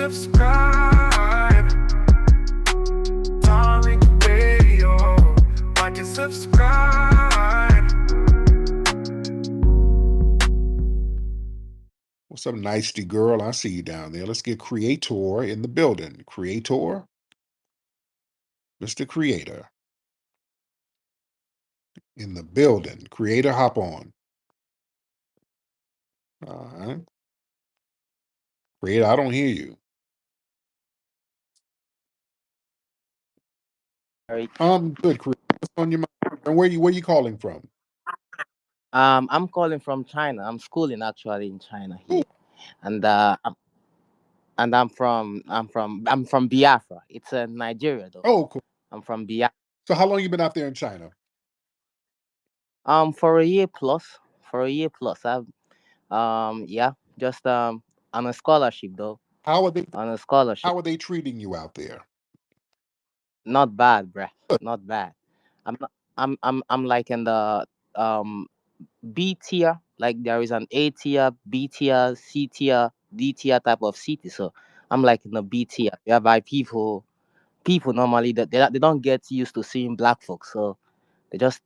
subscribe. Tariq Radio. Like and subscribe. What's up, nicety girl? I see you down there. Let's get Creator in the building. Creator, Mr. Creator in the building. Creator, hop on. All right. Creator, I don't hear you. Tariq. Good, Creator. What's on your mind? And where you calling from? I'm calling from China. I'm schooling actually in China Oh, here, and I'm from Biafra. It's Nigeria though. oh, cool. I'm from Biafra. So how long you been out there in China? For a year plus. For a year plus. Yeah, just on a scholarship though. How are they On a scholarship. how are they treating you out there? Not bad, bruh. Good. Not bad. I'm not, I'm like in the um B tier. Like there is an A tier, B tier, C tier, D tier type of city. So I'm like in the B tier. Whereby people normally that they don't get used to seeing black folks, so they just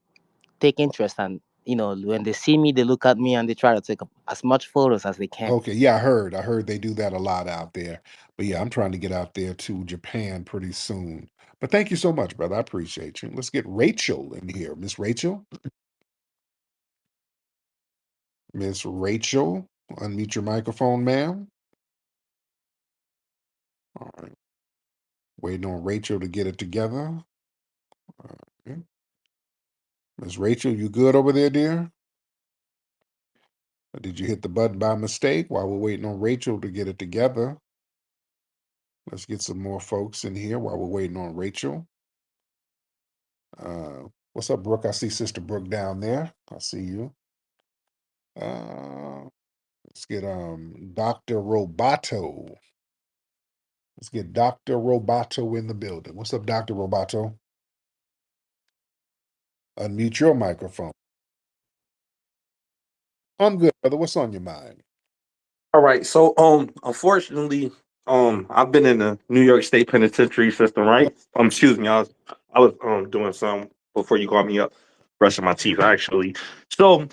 take interest, and when they see me, they look at me and they try to take as much photos as they can. Okay, yeah, I heard they do that a lot out there. But yeah, I'm trying to get out there to Japan pretty soon. But thank you so much, brother. I appreciate you. Let's get Rachel in here. Miss Rachel. Miss Rachel, unmute your microphone, ma'am. All right. Waiting on Rachel to get it together. Okay. Miss Rachel, you good over there, dear? Or did you hit the button by mistake while we're waiting on Rachel to get it together? Let's get some more folks in here while we're waiting on Rachel. What's up, Brooke? I see Sister Brooke down there. I see you. Let's get Dr. Roboto. Let's get Dr. Roboto in the building. What's up, Dr. Roboto? Unmute your microphone. I'm good, brother. What's on your mind? All right. So, unfortunately, I've been in the New York State penitentiary system, right? Excuse me. I was doing some before you called me up, brushing my teeth, actually. So,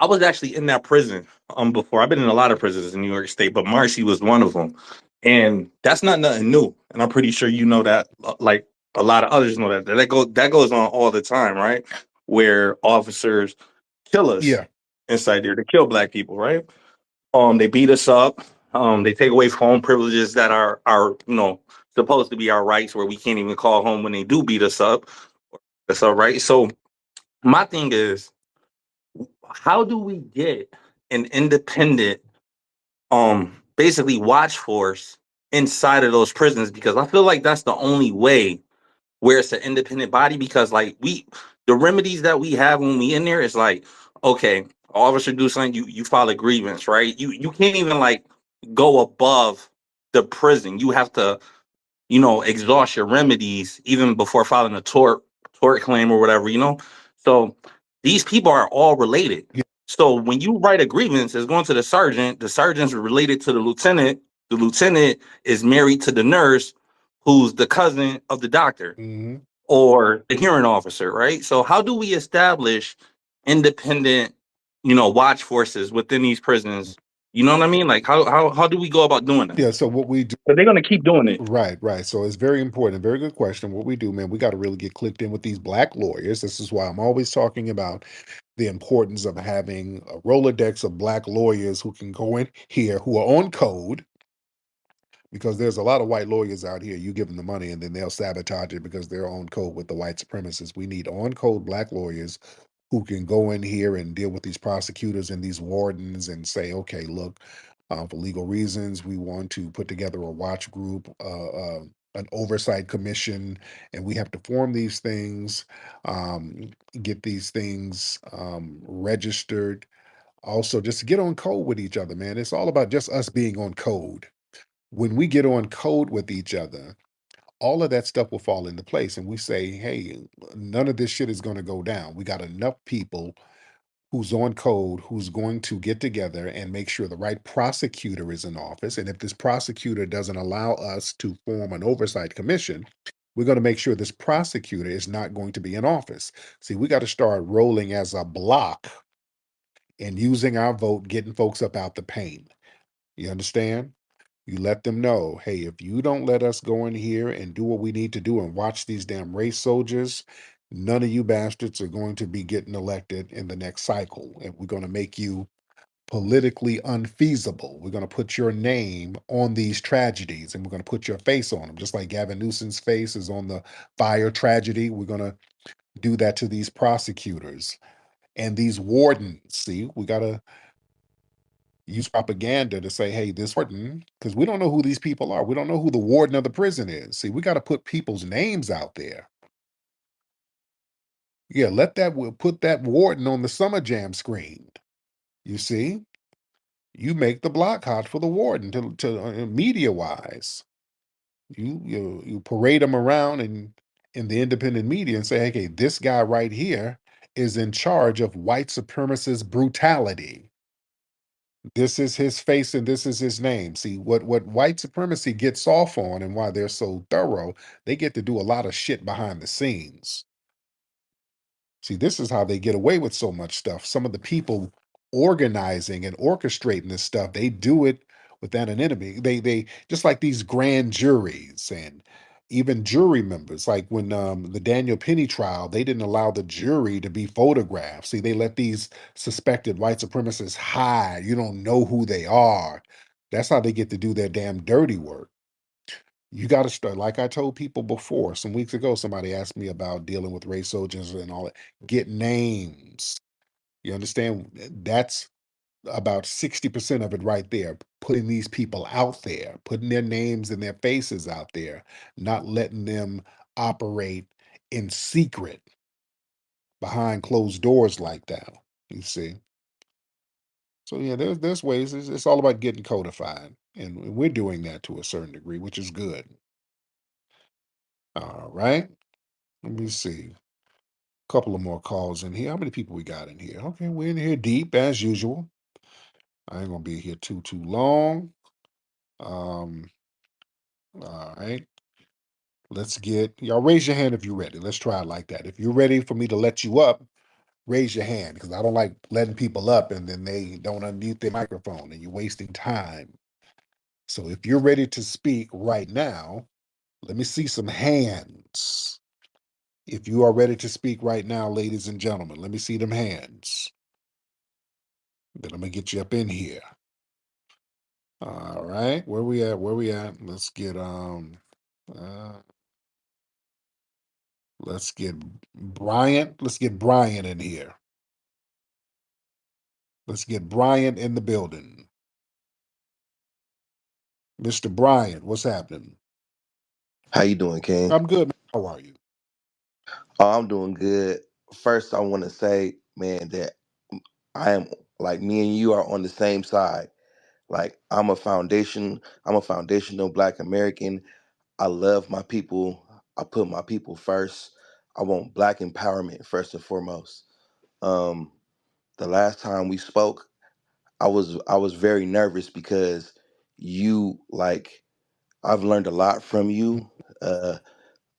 I was actually in that prison before. I've been in a lot of prisons in New York State, but Marcy was one of them, and that's not nothing new. And I'm pretty sure you know that, like a lot of others know that goes on all the time, right? Where officers kill us Yeah. inside there to kill black people, right? They beat us up. They take away home privileges that are supposed to be our rights, where we can't even call home when they do beat us up. That's all right. So my thing is, how do we get an independent, basically watch force inside of those prisons? Because I feel like that's the only way where it's an independent body. Because like the remedies that we have when we in there is like, okay, officer do something, you file a grievance, right? You can't even like go above the prison. You have to, exhaust your remedies even before filing a tort claim or whatever. So these people are all related. Yeah. So when you write a grievance, it's going to the sergeant. The sergeant's related to the lieutenant. The lieutenant is married to the nurse, who's the cousin of the doctor Mm-hmm. or the hearing officer, right? So how do we establish independent, watch forces within these prisons? You know what I mean? Like how do we go about doing that? Yeah, so what we do, But they're gonna keep doing it. right. So it's very important, very good question. What we do, man, we got to really get clicked in with these black lawyers. This is why I'm always talking about the importance of having a Rolodex of black lawyers who can go in here, who are on code, because there's a lot of white lawyers out here. You give them the money and then they'll sabotage it because they're on code with the white supremacists. We need on code black lawyers who can go in here and deal with these prosecutors and these wardens and say, okay, look, for legal reasons, we want to put together a watch group, an oversight commission, and we have to form these things, get these things registered. Also, just to get on code with each other, man. It's all about just us being on code. When we get on code with each other, all of that stuff will fall into place. And we say, hey, none of this shit is going to go down. We got enough people who's on code, who's going to get together and make sure the right prosecutor is in office. And if this prosecutor doesn't allow us to form an oversight commission, we're going to make sure this prosecutor is not going to be in office. See, we got to start rolling as a block and using our vote, getting folks up out the pain. You understand? You let them know, hey, if you don't let us go in here and do what we need to do and watch these damn race soldiers, none of you bastards are going to be getting elected in the next cycle. And we're going to make you politically unfeasible. We're going to put your name on these tragedies and we're going to put your face on them. Just like Gavin Newsom's face is on the fire tragedy, we're going to do that to these prosecutors and these wardens. See, we got to use propaganda to say, hey, this warden, because we don't know who these people are. We don't know who the warden of the prison is. See, we got to put people's names out there. Yeah, put that warden on the Summer Jam screen. You see, you make the block hot for the warden to media wise. You parade them around in the independent media and say, okay, this guy right here is in charge of white supremacist brutality. This is his face and this is his name. See, what white supremacy gets off on and why they're so thorough, they get to do a lot of shit behind the scenes. See, this is how they get away with so much stuff. Some of the people organizing and orchestrating this stuff, they do it without an enemy. They just like these grand juries and even jury members. Like when the Daniel Penny trial, they didn't allow the jury to be photographed. See, they let these suspected white supremacists hide. You don't know who they are. That's how they get to do their damn dirty work. You got to start, like I told people before, some weeks ago, somebody asked me about dealing with race soldiers and all that. Get names. You understand? That's about 60% of it right there. Putting these people out there, putting their names and their faces out there, not letting them operate in secret behind closed doors like that. You see? So yeah, there's ways. It's all about getting codified, and we're doing that to a certain degree, which is good. All right. Let me see. Couple of more calls in here. How many people we got in here? Okay, we're in here deep as usual. I ain't gonna be here too long. Um, all right. Let's get y'all raise your hand if you're ready. Let's try it like that. If you're ready for me to let you up, raise your hand because I don't like letting people up and then they don't unmute their microphone and you're wasting time. So if you're ready to speak right now, let me see some hands. If you are ready to speak right now, ladies and gentlemen, let me see them hands. Then I'm gonna get you up in here. All right, where we at? Where we at? Uh let's get Bryant. Let's get Brian in here. Let's get Brian in the building. Mr. Bryant, what's happening? How you doing, King? I'm good. How are you? Oh, I'm doing good. First, I want to say, man, that I am like me and you are on the same side. Like I'm a foundational Black American. I love my people. I put my people first. I want Black empowerment first and foremost. Um, the last time we spoke, I was very nervous because you like I've learned a lot from Mm. you. Uh,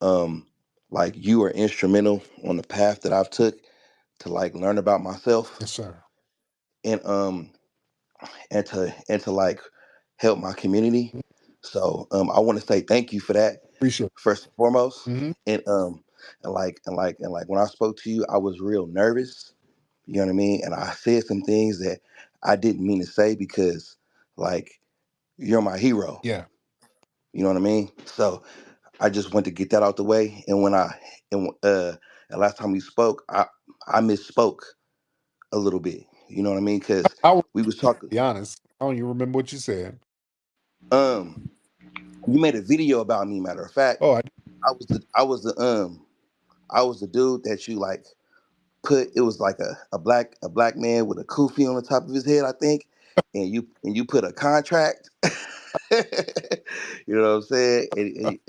um, like you are instrumental on the path that I've took to like learn about myself Yes, sir. and and to like help my community. Mm. So I want to say thank you for that Appreciate first and foremost. it. And when I spoke to you, I was real nervous. You know what I mean? And I said some things that I didn't mean to say because like you're my hero. Yeah. You know what I mean? So I just want to get that out the way. And last time we spoke, I misspoke a little bit. You know what I mean? Because I will we was talking. be honest. I don't even remember what you said. Um, you made a video about me. Matter of fact, Oh, I was the dude that you like put. It was like a black man with a kufi on the top of his head, I think, and you put a contract. You know what I'm saying?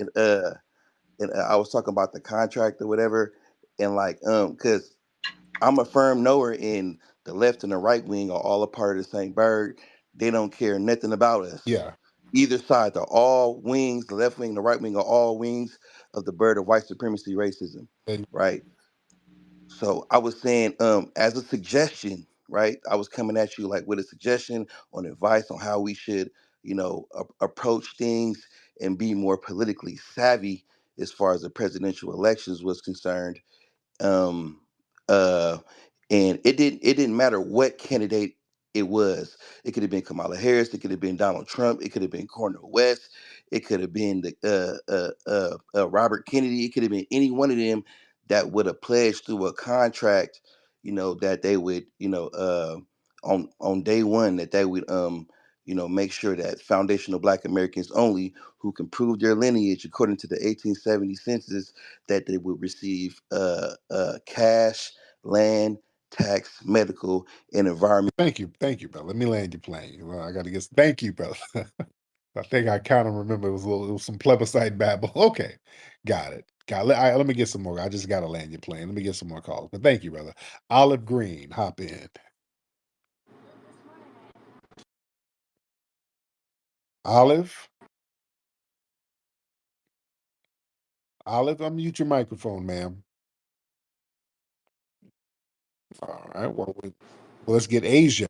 And I was talking about the contract or whatever, and like because I'm a firm knower in the left and the right wing are all a part of the same bird. They don't care nothing about us. Yeah. Either side, they're all wings. The left wing, the right wing are all wings of the bird of white supremacy racism, And right? So I was saying, as a suggestion, right? I was coming at you like with a suggestion on advice on how we should, approach things and be more politically savvy as far as the presidential elections was concerned. um uh and it didn't matter what candidate it was. It could have been Kamala Harris, it could have been Donald Trump, it could have been Cornel West, it could have been the Robert Kennedy, it could have been any one of them that would have pledged through a contract, that they would, on day one, that they would make sure that foundational Black Americans only who can prove their lineage according to the 1870 census, that they would receive cash, land, tax, medical, and environment. thank you, brother. Let me land your plane. Well, I got to get. Thank you, brother. I think I kind of remember it was some plebiscite babble. Okay, got it. Let me get some more. I just got to land your plane. Let me get some more calls. But thank you, brother. Olive Green, hop in. Olive, unmute your microphone, ma'am. All right. Well, let's get Asia.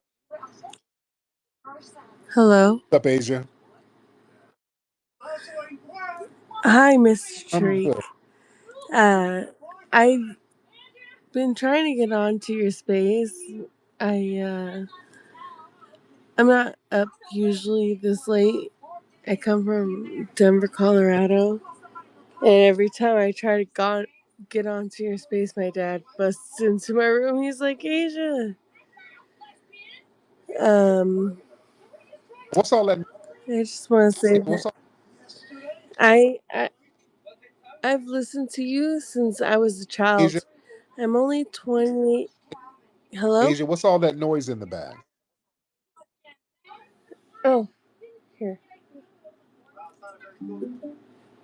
Hello. What's up, Asia? Hi, Mr. I'm Tariq. good. I've been trying to get onto your space. I'm not up usually this late. I come from Denver, Colorado, and every time I try to get onto your space, my dad busts into my room. He's like, Asia. Um, What's all that? I just want to say What's that all I, I I've listened to you since I was a Asia? child. I'm only 28. Hello? Asia, what's all that noise in the back? Oh, here.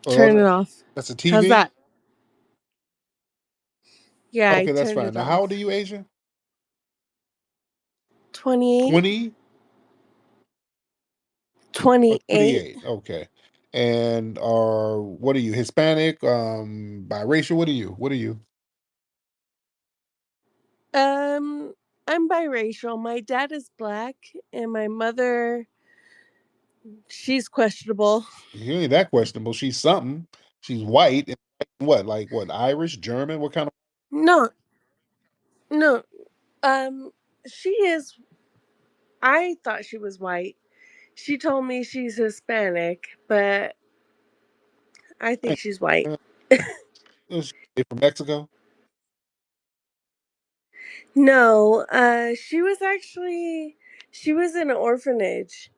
Turn Oh, it off. that's a How's TV. that? Yeah, I Okay, that's turned fine. it Now, how off. old are you, Asia? 28. 20 or 28. 28? Okay. And what are you? Hispanic? Biracial? What are you? What are you? Um, I'm biracial. My dad is black, and my mother, she's questionable. You ain't that questionable. She's something. She's white. And what? Like what? Irish? German? What kind of? No, no. Um, she is. I thought she was white. She told me she's Hispanic, but I think she's white. Is she from Mexico? No, she was in an orphanage,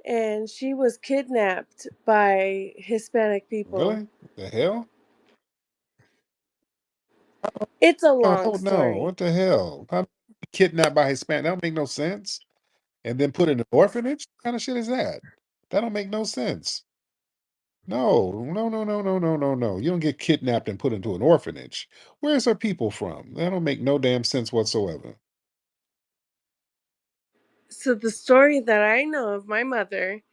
and she was kidnapped by Hispanic people. Really? What the hell? It's a Oh long no! story. What the hell? How kidnapped by Hispanic? That don't make no sense. And then put in an orphanage? What kind of shit is that? That don't make no sense. No, no, no, no, no, no, no, no. You don't get kidnapped and put into an orphanage. Where's her people from? That don't make no damn sense whatsoever. So the story that I know of my mother,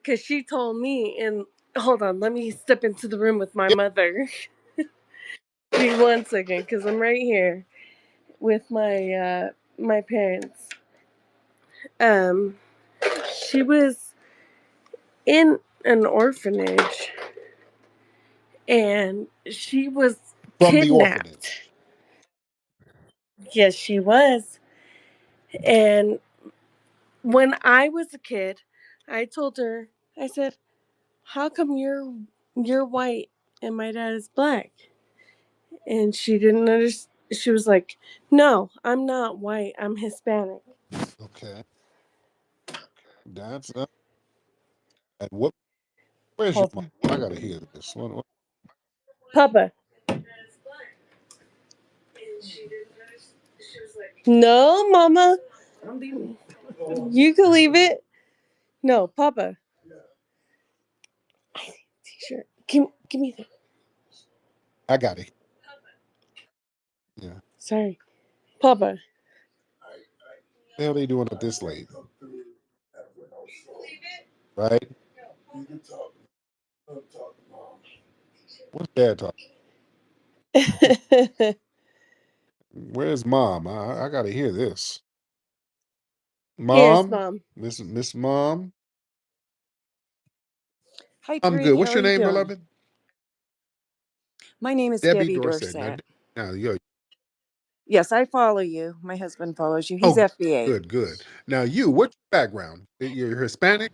because she told me, and hold on, let me step into the room with my Yeah, mother. Give me 1 second, because I'm right here with my parents. Um, she was in an orphanage, and she was from the kidnapped. orphanage. Yes, she was. And when I was a kid, I told her, I said, "How come you're white and my dad is black?" And she didn't understand. She was like, "No, I'm not white. I'm Hispanic." Okay, that's and what? Where's your Hold mom? on, I gotta hear this. Papa. No, Mama. You can leave it. No, Papa. T-shirt. Give me the. I gotta. Yeah. Sorry, Papa. The hell they doing up this late? Right? What's dad talking? Where's mom? I gotta hear this. Here's Mom, mom. Miss Mom. Hi, I'm Tariq. good. How What's are your you name, doing? beloved? My name is Debbie Debbie Dorset. Dorset. Now yo. Yes, I follow you. My husband follows you. He's Oh, FBA. good. Now you, what's your background? You're Hispanic.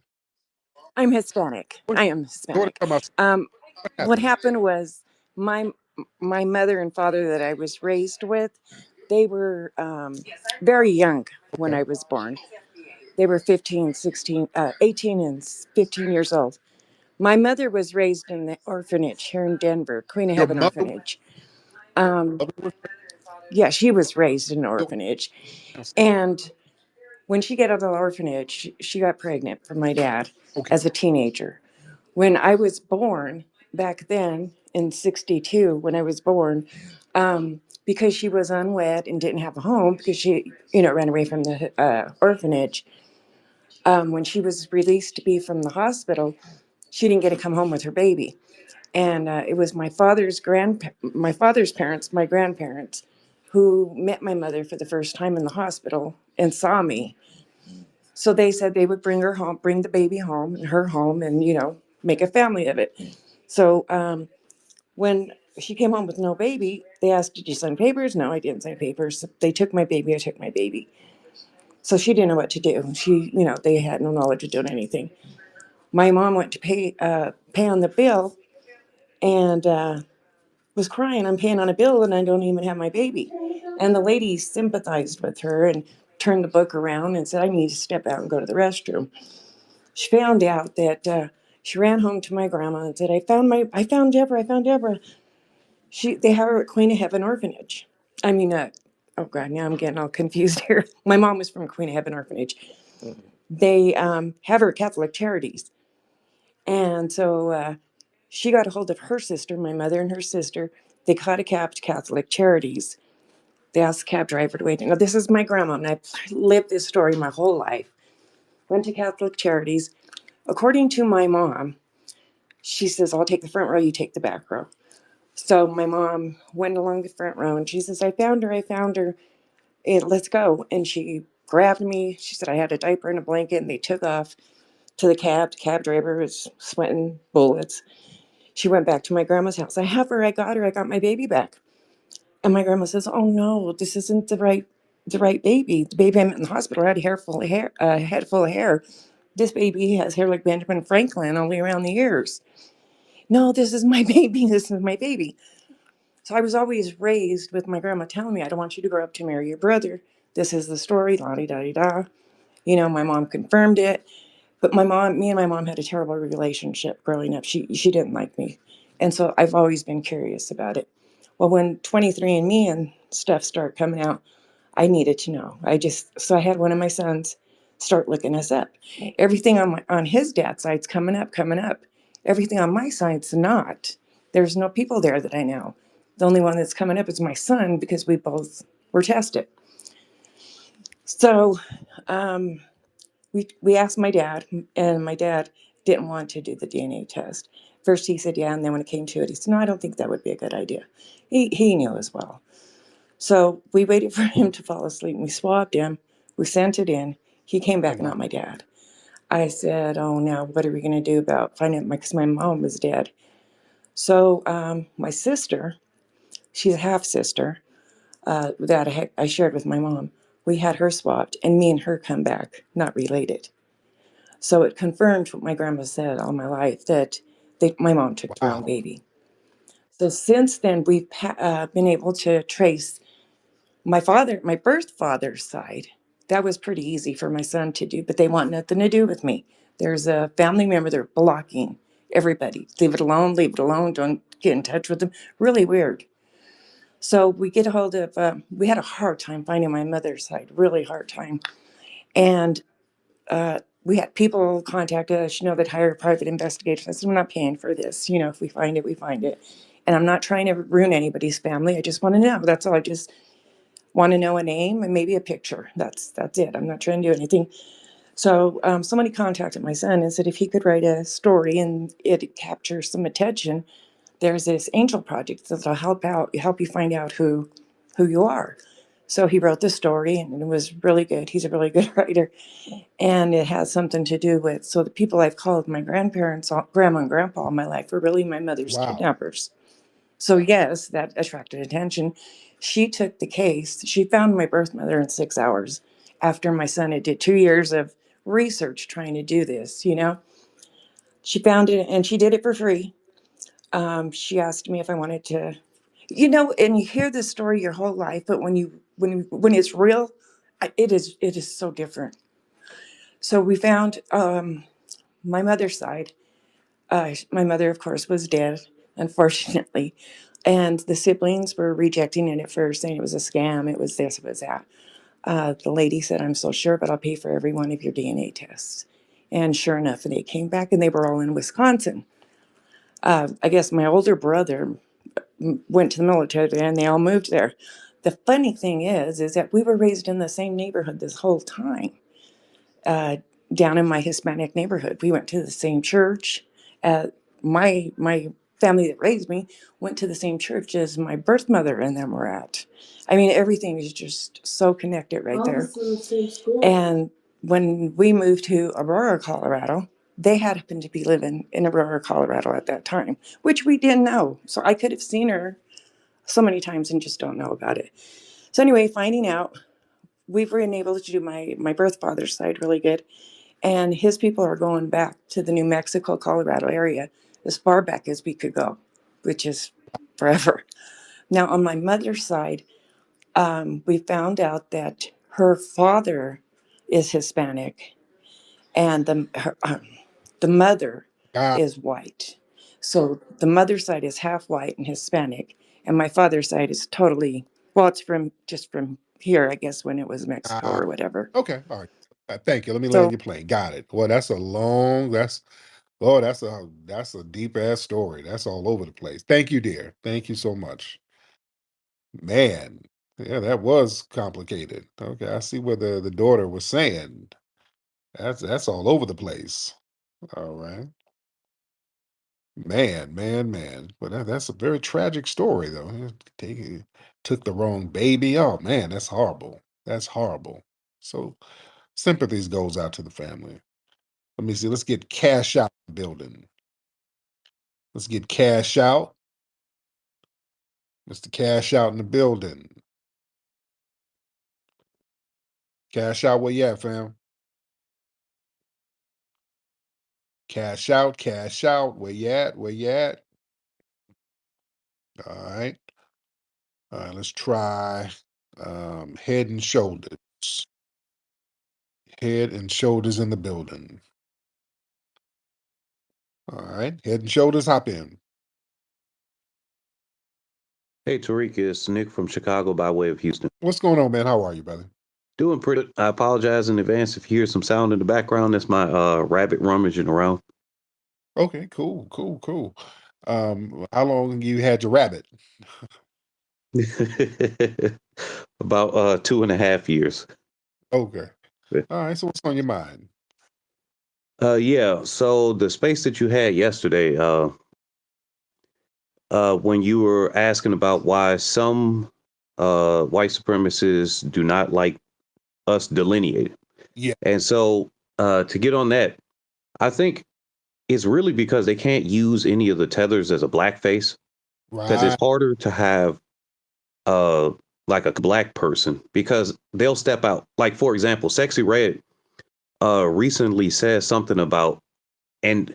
I'm Hispanic. What's I am your daughter Hispanic. talking about? Um, What what happened? happened was my my mother and father that I was raised with, they were very young when Okay. I was born. They were 15, 16, 18 and 15 years old. My mother was raised in the orphanage here in Denver, Queen of Your Heaven mother, Orphanage. Um, mother was yeah, she was raised in an your orphanage. fiance. And when she got out of the orphanage, she got pregnant from my dad Okay. as a teenager. When I was born back then in 62, when I was born, because she was unwed and didn't have a home because she, ran away from the orphanage, when she was released to be from the hospital, she didn't get to come home with her baby. And it was my father's parents, my grandparents, who met my mother for the first time in the hospital and saw me. So they said they would bring her home, bring the baby home and her home, and make a family of it. So when she came home with no baby, they asked, "Did you sign papers?" No, I didn't sign papers. They took my baby. I took my baby. So she didn't know what to do. They had no knowledge of doing anything. My mom went to pay on the bill and was crying. I'm paying on a bill and I don't even have my baby. And the lady sympathized with her and turned the book around and said, "I need to step out and go to the restroom." She found out that she ran home to my grandma and said, I found Deborah. I found Deborah. They have her at Queen of Heaven Orphanage. I mean, oh God, now I'm getting all confused here. My mom was from Queen of Heaven Orphanage. They have her at Catholic Charities. And so she got a hold of her sister, my mother and her sister. They caught a cab to Catholic Charities. They asked the cab driver to wait. Now, this is my grandma, and I've lived this story my whole life. Went to Catholic Charities. According to my mom, she says, "I'll take the front row, you take the back row." So my mom went along the front row and she says, "I found her, I found her. Let's go." And she grabbed me. She said I had a diaper and a blanket, and they took off to the cab. The cab driver was sweating bullets. She went back to my grandma's house. "I have her, I got her, I got my baby back." And my grandma says, "Oh no, this isn't the right baby. The baby I'm in the hospital had a head full of hair. This baby has hair like Benjamin Franklin, only around the ears." "No, this is my baby. This is my baby." So I was always raised with my grandma telling me, "I don't want you to grow up to marry your brother. This is the story, la di da di da." My mom confirmed it. But me and my mom had a terrible relationship growing up. She didn't like me. And so I've always been curious about it. Well, when 23andMe and stuff started coming out, I needed to know. So I had one of my sons start looking us up. Everything on his dad's side's coming up, coming up. Everything on my side's not. There's no people there that I know. The only one that's coming up is my son because we both were tested. So we asked my dad, and my dad didn't want to do the DNA test. First he said yeah, and then when it came to it, he said, "No, I don't think that would be a good idea." He knew as well. So we waited for him to fall asleep. We swabbed him. We sent it in. He came Oh back wow. not my dad. I said, "Oh, now what are we going to do about finding out?" Because my mom was dead. So my sister, she's a half sister that I shared with my mom. We had her swabbed, and me and her come back not related. So it confirmed what my grandma said all my life that my mom took the wrong Wow. baby. So since then, we've been able to trace my birth father's side. That was pretty easy for my son to do, but they want nothing to do with me. There's a family member they're blocking everybody. Leave it alone, leave it alone, don't get in touch with them. Really weird. So we get a hold of, we had a hard time finding my mother's side, really hard time. And we had people contact us, that hire private investigators. I said, "I'm not paying for this. If we find it, we find it. And I'm not trying to ruin anybody's family. I just want to know. That's all. want to know a name and maybe a picture. That's it. I'm not trying to do anything. So somebody contacted my son and said if he could write a story and it captures some attention, there's this angel project that'll help you find out who you are. So he wrote the story and it was really good. He's a really good writer. And it has something to do with, so the people I've called my grandparents, grandma and grandpa all my life, were really my mother's Wow. kidnappers. So yes, that attracted attention. She took the case. She found my birth mother in 6 hours after my son had did 2 years of research trying to do this, you know. She found it and she did it for free. She asked me if I wanted to, you know, and you hear this story your whole life, but when it's real, it is so different. So we found my mother's side. My mother, of course, was dead, unfortunately, and the siblings were rejecting it at first, saying it was a scam. It was this, it was that. The lady said, "I'm so sure, but I'll pay for every one of your DNA tests." And sure enough, they came back, and they were all in Wisconsin. I guess my older brother went to the military there, and they all moved there. The funny thing is that we were raised in the same neighborhood this whole time, uh, down in my Hispanic neighborhood. We went to the same church. My family that raised me went to the same church as my birth mother and them were at. I mean, everything is just so connected right there. In the same school. And when we moved to Aurora, Colorado, they happened to be living in Aurora, Colorado at that time, which we didn't know. So I could have seen her so many times and just don't know about it. So anyway, finding out, we've been able to do my birth father's side really good. And his people are going back to the New Mexico, Colorado area as far back as we could go, which is forever. Now, on my mother's side, we found out that her father is Hispanic and the mother God, is white. So the mother's side is half white and Hispanic, and my father's side is totally, well, it's from here, I guess, when it was Mexico God. or whatever. Okay, all right. Thank you. Let me So land your plane. Got it. Well, that's a long. That's a deep ass story. That's all over the place. Thank you, dear. Thank you so much, man. Yeah, that was complicated. Okay, I see what the daughter was saying. That's all over the place. All right, man. But that's a very tragic story, though. Took the wrong baby. Oh man, that's horrible. That's horrible. So sympathies goes out to the family. Let me see. Let's get cash out building. Let's get cash out. Mr. Cash out in the building. Cash out where you at, fam? Cash out. Where you at? Where you at? All right. All right, let's try head and shoulders. Head and shoulders in the building. All right. Head and shoulders, hop in. Hey, Tariq, it's Nick from Chicago by way of Houston. What's going on, man? How are you, brother? Doing pretty good. I apologize in advance if you hear some sound in the background. That's my rabbit rummaging around. Okay, cool. How long you had your rabbit? About 2.5 years. Okay. All right, so what's on your mind? Yeah, so the space that you had yesterday, when you were asking about why some white supremacists do not like us delineated. Yeah, And so to get on that, I think it's really because they can't use any of the tethers as a blackface because right. it's harder to have uh like a black person because they'll step out. Like for example, Sexy Red recently said something about, and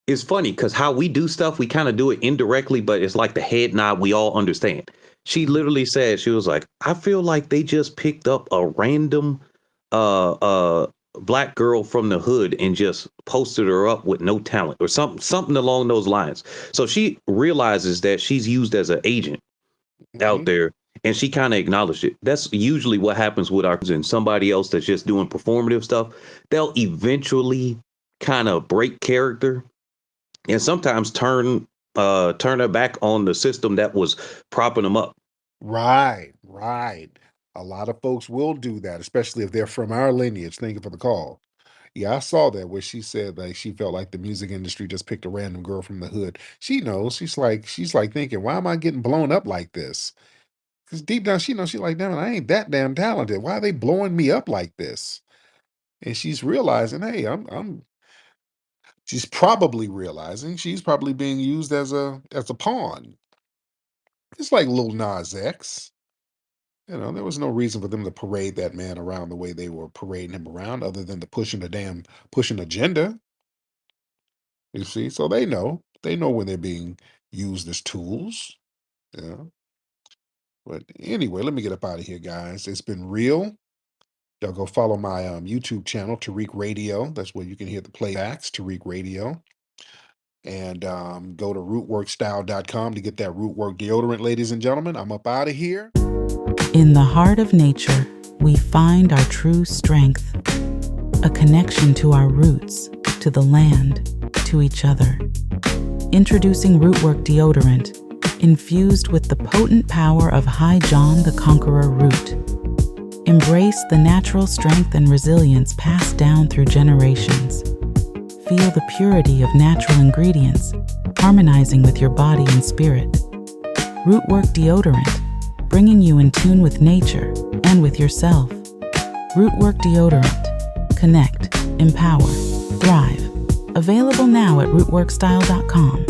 it's funny because how we do stuff, we kind of do it indirectly, but it's like the head nod we all understand. She literally said, she was like, I feel like they just picked up a random uh uh black girl from the hood and just posted her up with no talent or something along those lines. So she realizes that she's used as an agent out Mhm. there, and she kind of acknowledged it. That's usually what happens with our and somebody else that's just doing performative stuff. They'll eventually kind of break character and sometimes turn their back on the system that was propping them up. Right. A lot of folks will do that, especially if they're from our lineage. Thank you for the call. Yeah, I saw that where she said like she felt like the music industry just picked a random girl from the hood. She knows. She's like thinking, why am I getting blown up like this? Because deep down she knows she's like, damn it, I ain't that damn talented. Why are they blowing me up like this? And she's realizing, hey, she's probably realizing she's probably being used as a pawn. It's like Lil Nas X. There was no reason for them to parade that man around the way they were parading him around, other than to push an agenda. You see, so they know when they're being used as tools. Yeah. But anyway, let me get up out of here, guys. It's been real. Y'all go follow my YouTube channel, Tariq Radio. That's where you can hear the playbacks, Tariq Radio. And go to rootworkstyle.com to get that Rootwork deodorant, ladies and gentlemen. I'm up out of here. In the heart of nature, we find our true strength, a connection to our roots, to the land, to each other. Introducing Rootwork deodorant, infused with the potent power of High John the Conqueror root. Embrace the natural strength and resilience passed down through generations. Feel the purity of natural ingredients, harmonizing with your body and spirit. Rootwork deodorant, bringing you in tune with nature and with yourself. Rootwork deodorant. Connect, empower, thrive. Available now at rootworkstyle.com.